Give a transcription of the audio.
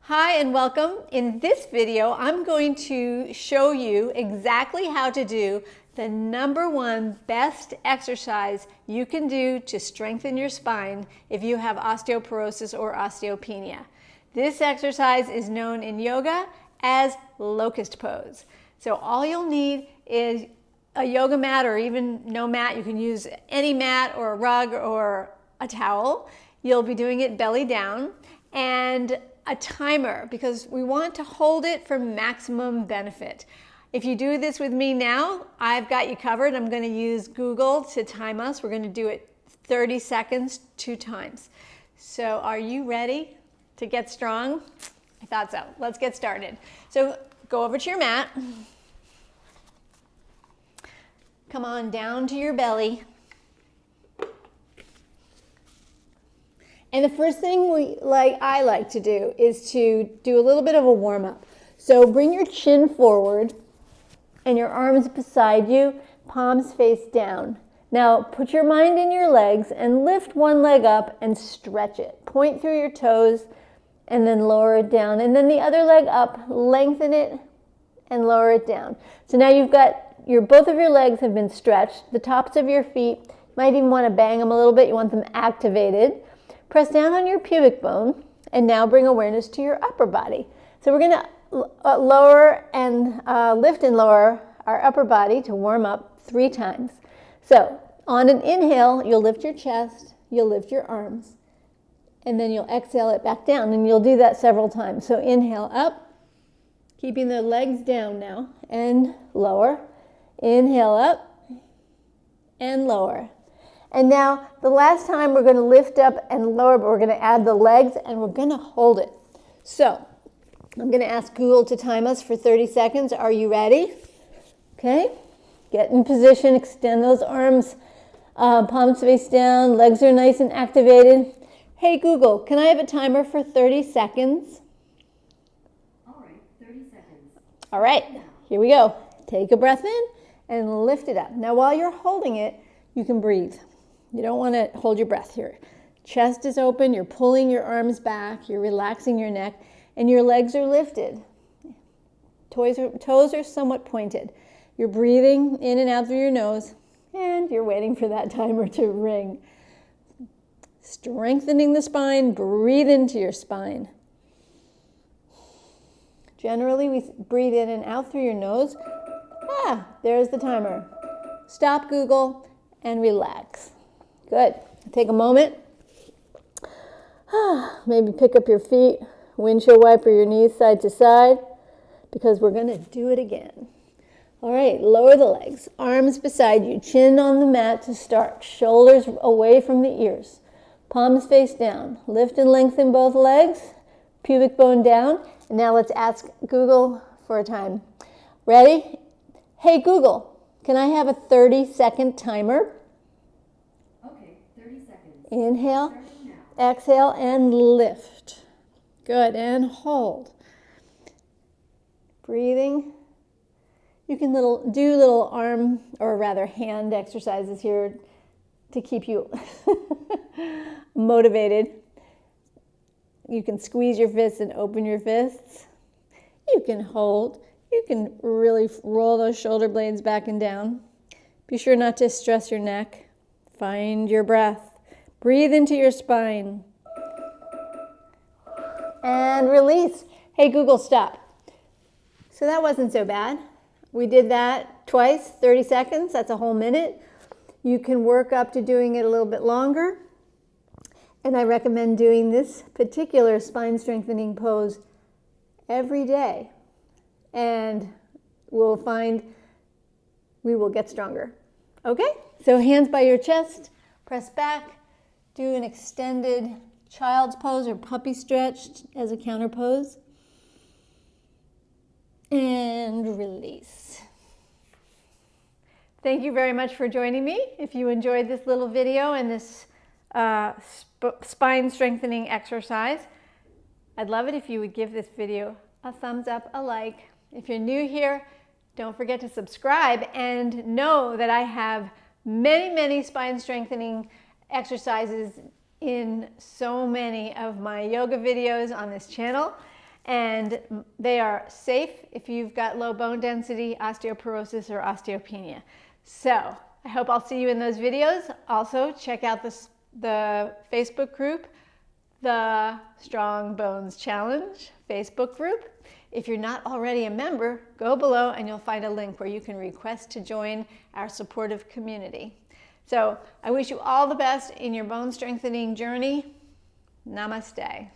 Hi and welcome. In this video, I'm going to show you exactly how to do the #1 best exercise you can do to strengthen your spine if you have osteoporosis or osteopenia. This exercise is known in yoga as locust pose. So all you'll need is a yoga mat, or even no mat. You can use any mat or a rug or a towel. You'll be doing it belly down, and a timer, because we want to hold it for maximum benefit. If you do this with me now, I've got you covered. I'm going to use Google to time us. We're going to do it 30 seconds 2 times. So are you ready to get strong? I thought so. Let's get started. So go over to your mat. Come on down to your belly. And the first thing I like to do is to do a little bit of a warm-up. So bring your chin forward and your arms beside you, palms face down. Now put your mind in your legs and lift one leg up and stretch it. Point through your toes and then lower it down. And then the other leg up, lengthen it and lower it down. So now you've got both of your legs have been stretched. The tops of your feet, you might even want to bang them a little bit. You want them activated. Press down on your pubic bone, and now bring awareness to your upper body. So we're going to lower and lift and lower our upper body to warm up 3 times. So on an inhale, you'll lift your chest, you'll lift your arms, and then you'll exhale it back down, and you'll do that several times. So inhale up, keeping the legs down now, and lower. Inhale up and lower. And now the last time we're going to lift up and lower, but we're going to add the legs and we're going to hold it. So I'm going to ask Google to time us for 30 seconds. Are you ready? Okay. Get in position, extend those arms, palms face down, legs are nice and activated. Hey Google, can I have a timer for 30 seconds? All right, 30 seconds. All right, here we go. Take a breath in and lift it up. Now while you're holding it, you can breathe. You don't want to hold your breath here. Chest is open, you're pulling your arms back, you're relaxing your neck, and your legs are lifted. Toes are somewhat pointed. You're breathing in and out through your nose, and you're waiting for that timer to ring. Strengthening the spine, breathe into your spine. Generally, we breathe in and out through your nose. There's the timer. Stop, Google, and relax. Good. Take a moment. Maybe pick up your feet, windshield wiper your knees side to side, because we're going to do it again. All right, lower the legs, arms beside you, chin on the mat to start, shoulders away from the ears, palms face down. Lift and lengthen both legs, pubic bone down. And now let's ask Google for a time. Ready? Hey Google, can I have a 30-second timer? Okay, 30 seconds. Inhale, exhale, and lift. Good, and hold. Breathing. You can do little arm, or rather hand exercises here to keep you motivated. You can squeeze your fists and open your fists. You can hold. You can really roll those shoulder blades back and down. Be sure not to stress your neck. Find your breath. Breathe into your spine. And release. Hey, Google, stop. So that wasn't so bad. We did that twice, 30 seconds. That's a whole minute. You can work up to doing it a little bit longer. And I recommend doing this particular spine strengthening pose every day. And we'll find we will get stronger. Okay? So hands by your chest, press back, do an extended child's pose or puppy stretch as a counter pose. And release. Thank you very much for joining me. If you enjoyed this little video and this spine strengthening exercise, I'd love it if you would give this video a thumbs up, a like. If you're new here, don't forget to subscribe, and know that I have many spine strengthening exercises in so many of my yoga videos on this channel. and they are safe if you've got low bone density, osteoporosis, or osteopenia. So I hope I'll see you in those videos. Also, check out the Facebook group, the Strong Bones Challenge Facebook group. If you're not already a member, go below and you'll find a link where you can request to join our supportive community. So I wish you all the best in your bone strengthening journey. Namaste.